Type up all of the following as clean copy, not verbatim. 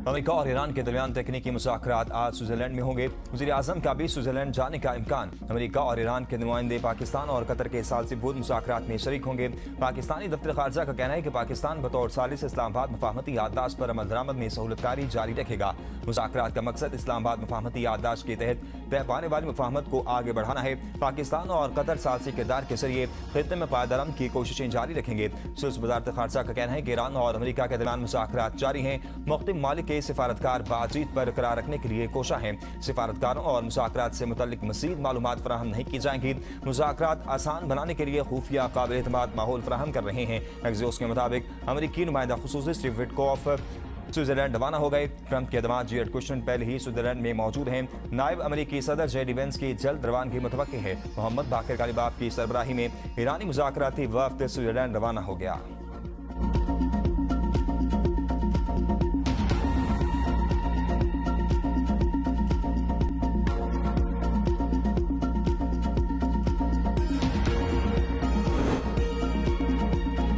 America और Iran के दरमियान तकनीकी मुज़ाकरात आज स्विट्जरलैंड में होंगे। वज़ीर-ए-आज़म का भी स्विट्जरलैंड जाने का इम्कान। अमेरिका और ईरान के नुमाइंदे पाकिस्तान और कतर के साल-से-बुद मुज़ाकरात में शरीक होंगे। पाकिस्तानी दफ्तर खारजा का कहना है कि पाकिस्तान बतौर सालिस इस्लामाबाद मुफाहमती याददाश्त पर अमल दरामद में सहूलतकारी जारी रखेगा। मुज़ाकरात का मकसद इस्लामाबाद मुफाहमती याददाश्त के तहत तय पाने वाली मुफाहमत को आगे बढ़ाना है। पाकिस्तान और कतर सालसी किरदार के जरिए खित्ते में पायदारी की कोशिशें जारी रखेंगे। स्विस वज़ारत खारजा का कहना है कि ईरान और अमेरिका के दरमियान मुज़ाकरात जारी हैं। मुख्तलिफ मालिक के सिफारतकार बातचीत पर करार रखने के लिए कोशा हैं। सिफारतकारों और मुज़ाकरात से मुतल्लिक मज़ीद मालूमात फराहम नहीं की जाएंगी। मुज़ाकरात आसान बनाने के लिए खुफिया काबिल एतमाद माहौल फराहम कर रहे हैं। एक्सियोस के मुताबिक अमेरिकी नुमाइंदा खुसूसी स्टीव विटकॉफ स्विट्जरलैंड रवाना हो गए। ट्रंप के दामाद जेरेड कुशनर पहले ही स्विट्जरलैंड में मौजूद हैं। नायब अमेरिकी सदर जे डी वेंस की जल्द रवानगी मुतवक्की है। मोहम्मद बाकिर कालिबाफ की सरबराही में ईरानी मुज़ाकराती वफ़द स्विट्जरलैंड रवाना हो गया।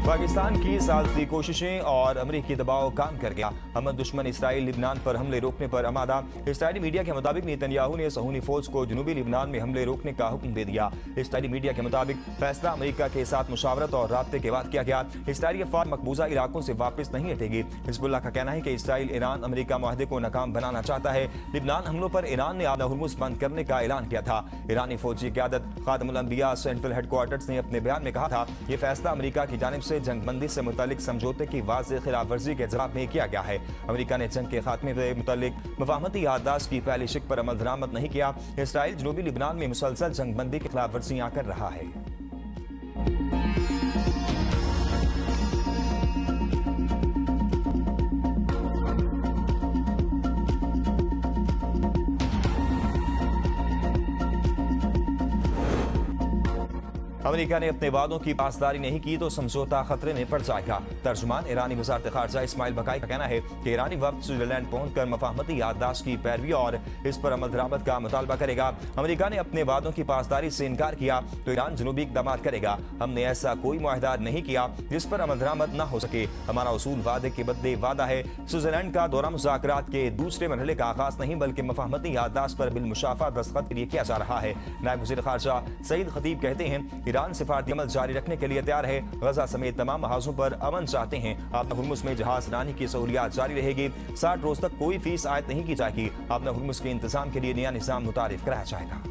पाकिस्तान की सालसी कोशिशें और अमरीकी दबाव काम कर गया। हमद दुश्मन इसराइल लिबनान पर हमले रोकने पर आमादा। इसराइली मीडिया के मुताबिक नेतन्याहू ने सहूनी फौज को जनूबी लिबनान में हमले रोकने का हुक्म दे दिया। इसराइली मीडिया के मुताबिक फैसला अमरीका के साथ मुशावरत और राब्ते के बाद किया गया। इसराइली अफवाज मकबूजा इलाकों से वापस नहीं हटेगी। हिजबुल्लाह का कहना है कि इसराइल ईरान अमरीका माहदे को नाकाम बनाना चाहता है। लिबनान हमलों पर ईरान ने आधा हुर्मुज़ बंद करने का ऐलान किया था। ईरानी फौजी क़यादत खातमुल अंबिया सेंट्रल हेडक्वार्टर्स ने अपने बयान में कहा था ये फैसला अमरीका की जानिब से जंगबंदी से मुतालिक समझौते की वाज़ेह खिलाफवर्जी के जवाब में किया गया है। अमरीका ने जंग के खात्मे से मुतालिक मुफाहमती याददाश्त की पहली शिक पर अमल दरामद नहीं किया। इसराइल जनूबी लिबनान में मुसलसल जंगबंदी की खिलाफवर्जियां कर रहा है। अमेरिका ने अपने वादों की पासदारी नहीं की तो समझौता खतरे में पड़ जाएगा। तर्जुमान ईरानी वज़ारत खारजा इस्माइल बकाई का कहना है कि ईरानी वफ़द स्विट्जरलैंड पहुंचकर मुफाहमती याददाश्त की पैरवी और इस पर अमल दरामद का मुतालबा करेगा। अमेरिका ने अपने वादों की पासदारी से इनकार किया तो ईरान जनूबी इक़दाम करेगा। हमने ऐसा कोई मुआहदा नहीं किया जिस पर अमल दरामद न हो सके। हमारा उसूल वादे के बदले वादा है। स्विट्जरलैंड का दौरा मुज़ाकरात के दूसरे मरहले का आगाज नहीं बल्कि मुफाहमती याददाश्त पर बिलमुशाफा दस्तखत के लिए किया जा रहा है। नायब वज़ीर खारजा सईद खतीब कहते हैं ईरान सिफारती अमल जारी रखने के लिए तैयार है। गजा समेत तमाम महाजों पर अमन चाहते हैं। आपना हुर्मुज़ में जहाज रानी की सहूलियात जारी रहेगी। 60 रोज तक कोई फीस आयद नहीं की जाएगी। आपना हुर्मुज़ के इंतजाम के लिए नया निज़ाम मुतारिफ कराया जाएगा।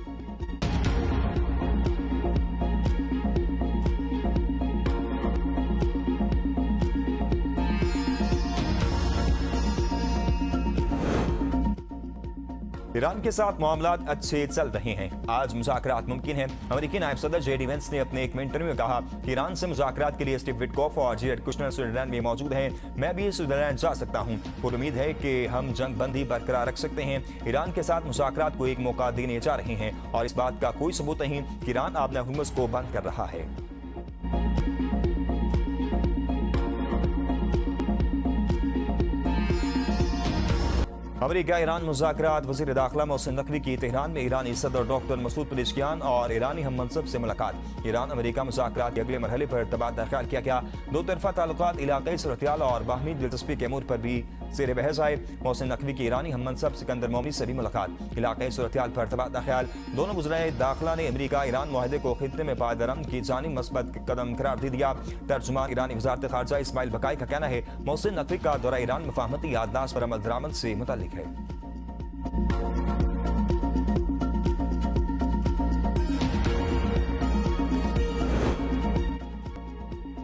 ईरान के साथ मामलात अच्छे चल रहे हैं। आज मुज़ाकरात मुमकिन हैं। अमेरिकी नायब सदर जे डी वेंस ने अपने एक इंटरव्यू में कहा कि ईरान से मुज़ाकरात के लिए स्टीव विटकॉफ और जेरेड कुशनर स्विट्जरलैंड में मौजूद हैं। मैं भी स्विट्जरलैंड जा सकता हूं। पूरी उम्मीद है कि हम जंग बंदी बरकरार रख सकते हैं। ईरान के साथ मुज़ाकरात को एक मौका देने जा रहे हैं और इस बात का कोई सबूत नहीं कि ईरान आबना हुर्मुज़ को बंद कर रहा है। अमेरिका ईरान मुज़ाकरात। वज़ीर दाखिला मोहसिन नकवी की तेहरान में ईरानी सदर डॉक्टर मसूद पेज़ेशकियान और ईरानी हम मनसब से मुलाकात। ईरान अमेरिका मुज़ाकरात के अगले मरहले पर तबादला ख्याल किया गया। दो तरफा ताल्लुकात, इलाक़ाई सूरत-ए-हाल और बाहमी दिलचस्पी के अमूर पर भी ज़ेर बहस आए। मोहसिन नकवी की ईरानी हम मनसब सिकंदर मोमी से भी मुलाकात। इलाक़ाई सूरत-ए-हाल पर तबादला ख्याल। दोनों वज़राए दाखिला ने अमेरिका ईरान मुआहदे को खित्ते में पायदारी की जानिब मस्बत कदम करार दे दिया। तर्जुमान ईरानी वज़ारत खारजा इस्माइल बकाई का कहना है मोहसिन नकवी का दौरा ईरान मुफाहमती याददाश्त पर अमल दरामद से मुताल्लिक है।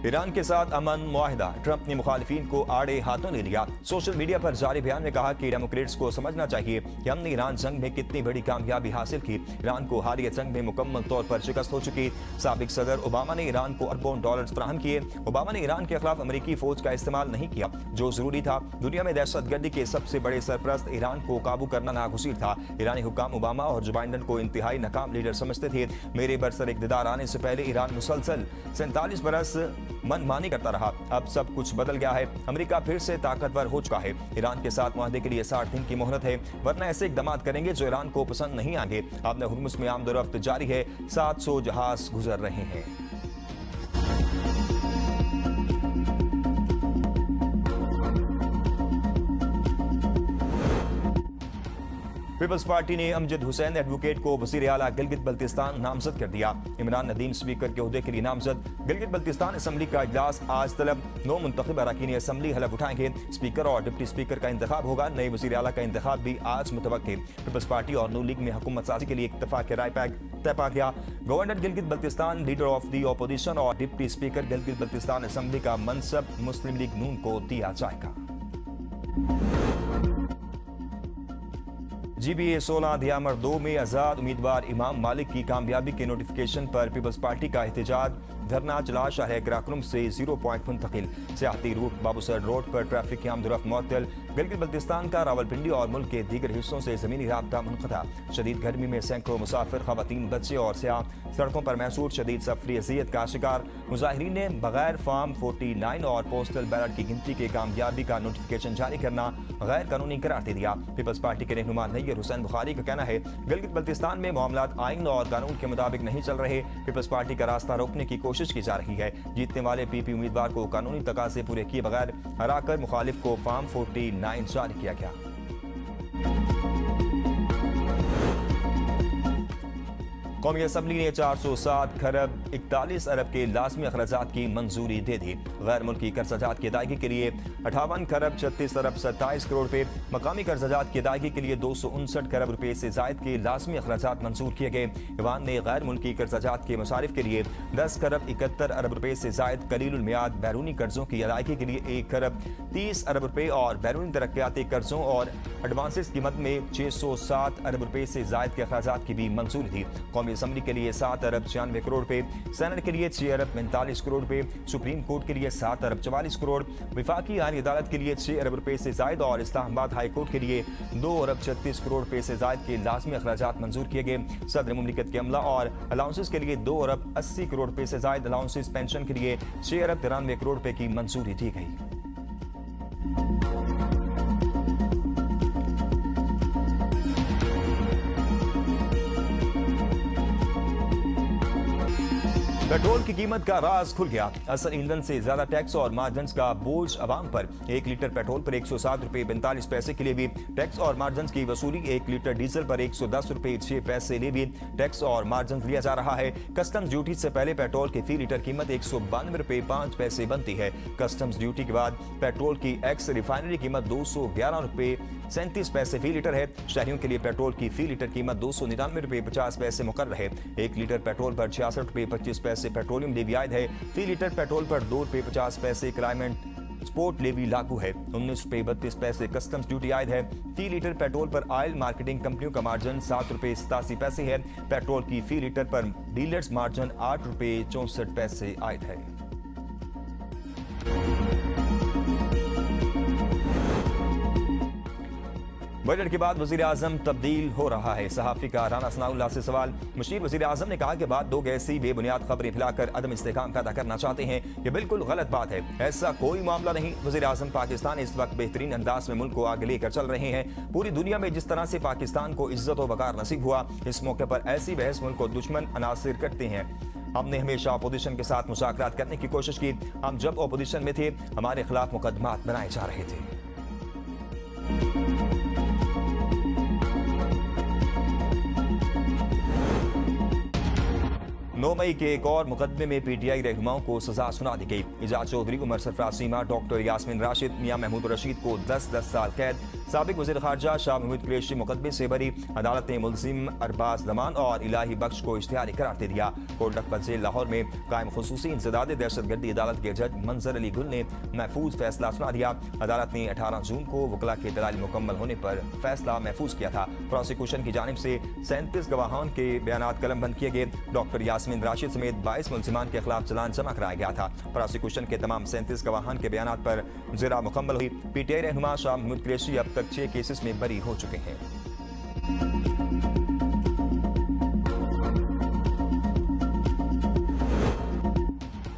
ईरान के साथ अमन मुआहिदा। ट्रंप ने मुखालिफिन को आड़े हाथों ले लिया। सोशल मीडिया पर जारी बयान में कहा कि डेमोक्रेट्स को समझना चाहिए कि हमने ईरान जंग में कितनी बड़ी कामयाबी हासिल की। ईरान को हालिया जंग में मुकम्मल तौर पर शिकस्त हो चुकी। साबिक सदर ओबामा ने ईरान को अरबों डॉलर फराहम किए। ओबामा ने ईरान के खिलाफ अमेरिकी फौज का इस्तेमाल नहीं किया जो जरूरी था। दुनिया में दहशतगर्दी के सबसे बड़े सरपरस्त ईरान को काबू करना नागुज़ीर था। ईरानी हुक्काम ओबामा और जो बाइडन को इंतहाई नाकाम लीडर समझते थे। मेरे बरसर इक़्तिदार आने से पहले ईरान मुसलसल 47 बरस मनमानी करता रहा। अब सब कुछ बदल गया है। अमेरिका फिर से ताकतवर हो चुका है। ईरान के साथ मुआहदे के लिए 60 दिन की मोहलत है, वरना ऐसे इक़दाम करेंगे जो ईरान को पसंद नहीं आएंगे। आपने हुर्मुज़ में आमदोरफ्त जारी है। 700 जहाज गुजर रहे हैं। पीपल्स पार्टी ने अमजद हुसैन एडवोकेट को वज़ीर आला गिलगित बल्तिस्तान नामजद कर दिया। इमरान नदीम स्पीकर के ओहदे के लिए नामजद। गिलगित बल्तिस्तान असम्बली का इजलास आज तलब 9 मुंतखब अरकान असम्बली हलफ उठाएंगे। स्पीकर और डिप्टी स्पीकर का इंतखाब होगा। नए वज़ीर आला का इंतखाब भी आज मुतवक्किल। पीपल्स पार्टी और नून लीग में हुकूमत साजी के लिए इत्तफाक के राय तय पा गया। Governor Gilgit Baltistan, leader of the opposition और deputy speaker Gilgit Baltistan assembly का मनसब मुस्लिम लीग नून को दिया जाएगा। GBA 16 दियामर 2 में आजाद उम्मीदवार इमाम मालिक की कामयाबी के नोटिफिकेशन पर पीपल्स पार्टी का एहतजाज। धरना चला शाह ग्राकुम से 0 पॉइंट मुंतकिल। सियाहती रूट बाबूसर रोड पर ट्रैफिक की आमदोरफ्त मुअत्तल। गिलगित बल्तिस्तान का रावलपिंडी और मुल्क के दीगर हिस्सों से जमीनी राब्ता मुनक़ता। शदीद गर्मी में सैकड़ों मुसाफिर, खवातीन, बच्चे और सियाह सड़कों पर महसूस शदीद सफरी अज़ियत का शिकार। मुजाहिरीन ने बगैर फॉर्म 49 और पोस्टल बैलेट की गिनती के कामयाबी का नोटिफिकेशन जारी करना गैर कानूनी करार दे दिया। पीपल्स पार्टी के रहनुमा नैयर हुसैन बुखारी का कहना है गिलगित बल्तिस्तान में मामलात आइन और कानून के मुताबिक नहीं चल रहे। पीपल्स पार्टी का रास्ता रोकने की कोशिश की जा रही है। जीतने वाले PP उम्मीदवार को कानूनी तकाज़े पूरे किए बगैर हराकर मुखालिफ को फॉर्म 49 जारी किया गया। कौमी असम्बली ने 407 खरब 41 अरब के लाजमी अखराजात की मंजूरी दे दी। गैर मुल्की कर्जात की अदायगी के लिए 58 खरब 36 अरब 27 करोड़ रुपए, मकामी कर्जात की अदायगी के लिए 259 खरब रुपए से जायद के लाजमी अखराजात मंजूर किए गए। ईवान ने गैर मुल्की कर्जात के मसारिफ के लिए 10 खरब 71 अरब रुपए से जायद कलीलुल मियाद बैरूनी कर्जों की अदायगी के लिए 1 खरब 30 अरब रुपए और बैरूनी तरक्याती कर्जों और एडवांसेस की मद में 607 अरब रुपए से जायद के अखराजात की भी मंजूरी थी। कौमी असम्बली के लिए 7 अरब 96 करोड़ रुपए, सेनेट के लिए 6 अरब 45 करोड़ रुपए, सुप्रीम कोर्ट के लिए 7 अरब 44 करोड़, विफाकी आईनी अदालत के लिए 6 अरब रुपए से जायद और इस्लामाबाद हाई कोर्ट के लिए 2 अरब 36 करोड़ रुपए से जायद के लाजमी अखराजात मंजूर किए गए। सदर मुमलिकत के अमला और अलाउंसेस के लिए 2 अरब 80 करोड़ रुपए से जायद अलाउंसेस, पेंशन के लिए 6 अरब 93 करोड़ रुपए की मंजूरी दी गई। पेट्रोल की कीमत का राज खुल गया। असल ईंधन से ज्यादा टैक्स और मार्जिन का बोझ अवाम पर। 1 लीटर पेट्रोल पर 107 रुपए 45 पैसे के लिए भी टैक्स और मार्जिन की वसूली। 1 लीटर डीजल पर 110 रुपए 6 पैसे लिए भी टैक्स और मार्जिन लिया जा रहा है। कस्टम्स ड्यूटी से पहले पेट्रोल की फी लीटर कीमत 192 रुपए 5 पैसे बनती है। कस्टम्स ड्यूटी के बाद पेट्रोल की एक्स रिफाइनरी कीमत 211 रुपए 37 पैसे फी लीटर है। शहरियों के लिए पेट्रोल की फी लीटर कीमत 299 रुपए 50 पैसे मुकर्रर है। 1 लीटर पेट्रोल पर 66 रुपए 25 पैसे पेट्रोलियम लेवी आयद है। फी लीटर पेट्रोल पर 2 रुपए 50 पैसे क्लाइमेट स्पोर्ट लेवी लागू है। 19 रुपए 32 पैसे कस्टम्स ड्यूटी आयद है। फी लीटर पेट्रोल पर ऑयल मार्केटिंग कंपनियों का मार्जिन 7 रुपए 87 पैसे है। पेट्रोल की फी लीटर पर डीलर्स मार्जिन 8 रुपए 64 पैसे आयद है। बजट के बाद वजीर आजम तब्दील हो रहा है। सहाफी का राना सनाउल्लाह से सवाल। मुशीर वजीर आजम ने कहा कि बाद लोग ऐसी बेबुनियाद खबरें फैलाकर अदम इस्तेकाम पैदा करना चाहते हैं। ये बिल्कुल गलत बात है। ऐसा कोई मामला नहीं। वजीर आजम पाकिस्तान इस वक्त बेहतरीन अंदाज में मुल्क को आगे लेकर चल रहे हैं। पूरी दुनिया में जिस तरह से पाकिस्तान को इज्जत व वकार नसीब हुआ, इस मौके पर ऐसी बहस मुल्क को दुश्मन अनासिर करते हैं। हमने हमेशा अपोजिशन के साथ मुज़ाकरात करने की कोशिश की। हम जब अपोजिशन में थे, हमारे खिलाफ मुकदमात बनाए जा रहे थे। 9 मई के एक और मुकदमे में PTI रहनुमाओं को सजा सुना दी गई। इजाज चौधरी, उमर सरफराज सीमा, डॉक्टर यास्मीन राशिद, मियां महमूद रशीद को 10-10 साल कैद। साबिक वज़ीर ख़ारजा शाह महमूद कुरैशी मुकदमे से बरी। अदालत ने मुलजिम अरबाज जमान और इलाही बख्श को इश्तिहारी करार दे दिया। कोट लखपत जेल लाहौर में कायम खुसूसी इंसदाद दहशतगर्दी अदालत के जज मंजर अली गुल ने महफूज फैसला सुना दिया। अदालत ने 18 जून को वकला के दलाल मुकम्मल होने पर फैसला महफूज किया था। प्रोसिक्यूशन की जानिब से 37 गवाहान के बयानात कलमबंद किए गए। डॉक्टर यास्मीन राशिद समेत 22 मुलजिमान के खिलाफ चलान जमा कराया गया था। प्रोसिक्यूशन के तमाम 37 गवाहान के बयानात पर जिरा मुकम्मल हुई। PTI रहनुमा शाह महमूद कुरैशी अब तक 6 केसेस में बरी हो चुके हैं।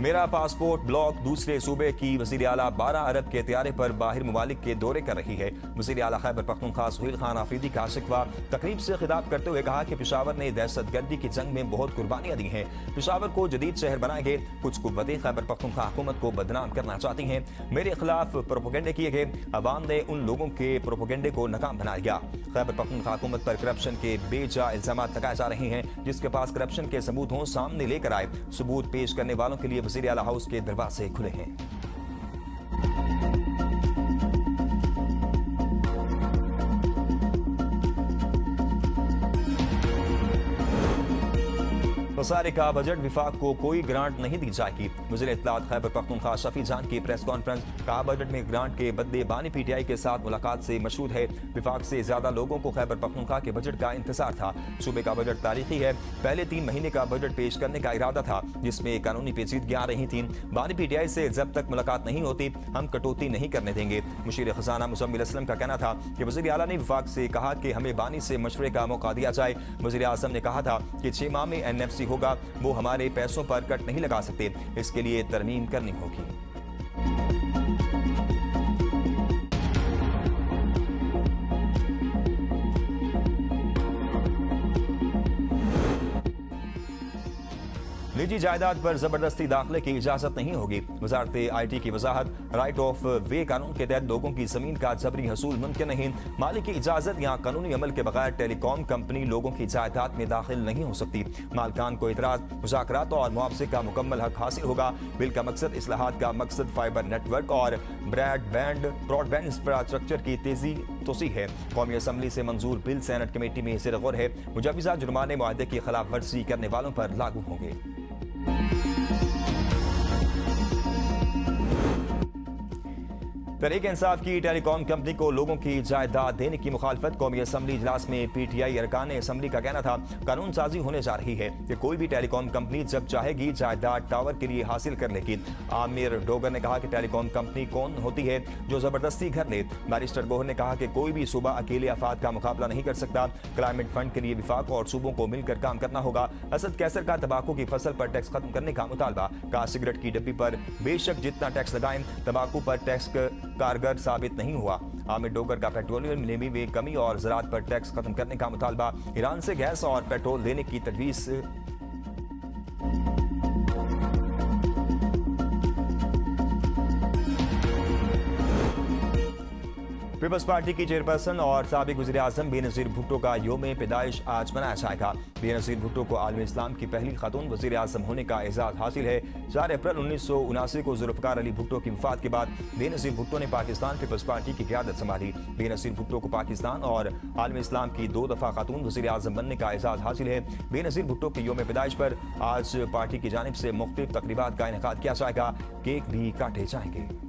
मेरा पासपोर्ट ब्लॉक दूसरे सूबे की वज़ीर आला 12 अरब के तैयारे पर बाहर ममालिक के दौरे कर रही है। वज़ीर आला खैबर पख्तूनख्वा सुहेल खान आफरीदी का शिकवा तकरीब से खिताब करते हुए कहा कि पेशावर ने दहशतगर्दी की जंग में बहुत कुर्बानियां दी हैं। पेशावर को जदीद शहर बनाएंगे। कुछ कुव्वतें खैबर पख्तूनख्वा हुकूमत को बदनाम करना चाहती हैं। मेरे खिलाफ प्रोपोगेंडे किए गए। अवाम ने उन लोगों के प्रोपोगेंडे को नाकाम बना दिया। खैबर पख्तूनख्वा हुकूमत पर करप्शन के बेजा इल्जाम लगाए जा रहे हैं। जिसके पास करप्शन के सबूत हों सामने लेकर आए। सबूत पेश करने वालों के लिए वज़ीर आला हाउस के दरवाजे खुले हैं। वसारे का बजट विफाक को कोई ग्रांट नहीं दी जाएगी। वज़ीर इत्तलात खैबर पख्तूनख्वा शफी जान की प्रेस कॉन्फ्रेंस। कहा बजट में ग्रांट के बदले बानी पीटीआई के साथ मुलाकात से मशहूर है। विफाक से ज्यादा लोगों को खैबर पख्तूनख्वा के बजट का इंतजार था। सूबे का बजट तारीखी है। पहले 3 महीने का बजट पेश करने का इरादा था जिसमें कानूनी पेचीदगियां आ रही थी। बानी पीटीआई से जब तक मुलाकात नहीं होती हम कटौती नहीं करने देंगे। मुशीर खजाना मुजम्मिल असलम का कहना था कि वज़ीर आला ने विफाक से कहा कि हमें बानी से मशवरे का मौका दिया जाए। वज़ीर आज़म ने कहा था कि 6 माह में NFC होगा। वो हमारे पैसों पर कट नहीं लगा सकते। इसके लिए तरमीम करनी होगी। निजी जायदाद पर जबरदस्ती दाखिले की इजाजत नहीं होगी। वजारत IT की वजाहत। राइट ऑफ वे कानून के तहत लोगों की जमीन का जबरी हसूल मुमकिन नहीं। मालिक की इजाजत या कानूनी अमल के बगैर टेलीकॉम कंपनी लोगों की जायदाद में दाखिल नहीं हो सकती। मालकान को इतराज, मुज़ाकरात और मुआवजे का मुकम्मल हक हासिल होगा। बिल का मकसद इस्लाहात का मकसद फाइबर नेटवर्क और ब्रॉडबैंड इंफ्रास्ट्रक्चर की तेजी तोसी है। कौमी असम्बली से मंजूर बिल सेनेट कमेटी में ज़ेर गौर है। मुजवज़ा जुर्माने मुआहदे की खिलाफ वर्जी करने वालों पर लागू होंगे। तहरीक इंसाफ की टेलीकॉम कंपनी को लोगों की जायदाद देने की मुखालफत। कौमी असम्बली इजलास में PTI अरकान असम्बली का कहना था कानून साजी होने जा रही है कि कोई भी टेलीकॉम कंपनी जब चाहेगी जायदाद टावर के लिए हासिल कर लेगी। आमिर डोगर ने कहा कि टेलीकॉम कंपनी कौन होती है जो जबरदस्ती घर ले। बैरिस्टर गोहर ने कहा कि कोई भी सूबा अकेले आफात का मुकाबला नहीं कर सकता। क्लाइमेट फंड के लिए विफाक और सूबों को मिलकर काम करना होगा। असद कैसर का तंबाकू की फसल पर टैक्स खत्म करने का मुतालबा। कहा सिगरेट की डब्बी पर बेशक जितना टैक्स लगाएं तंबाकू पर टैक्स कारगर साबित नहीं हुआ। आमिर डोगर का पेट्रोलियम में कमी और ज़राअत पर टैक्स खत्म करने का मुतालबा। ईरान से गैस और पेट्रोल लेने की तजवीज़। पीपल्स पार्टी की चेयरपर्सन और साबिक वज़ीर आज़म बेनज़ीर भुट्टो का योम पैदाइश आज मनाया जाएगा। बेनज़ीर भुट्टो को आलम इस्लाम की पहली खातून वज़ीर आज़म होने का एजाज़ हासिल है। 4 अप्रैल 1979 को जुल्फ़िकार अली भुट्टो की वफ़ात के बाद बेनज़ीर भुट्टो ने पाकिस्तान पीपल्स पार्टी की क़यादत संभाली। बेनज़ीर भुट्टो को पाकिस्तान और आलम इस्लाम की 2 दफ़ा खातून वज़ीर आज़म बनने का एजाज़ हासिल है। बेनज़ीर भुट्टो के योम पैदाइश पर आज पार्टी की जानिब से मुख्तलिफ तक़रीबात का इनेकाद किया जाएगा। केक भी काटे जाएंगे।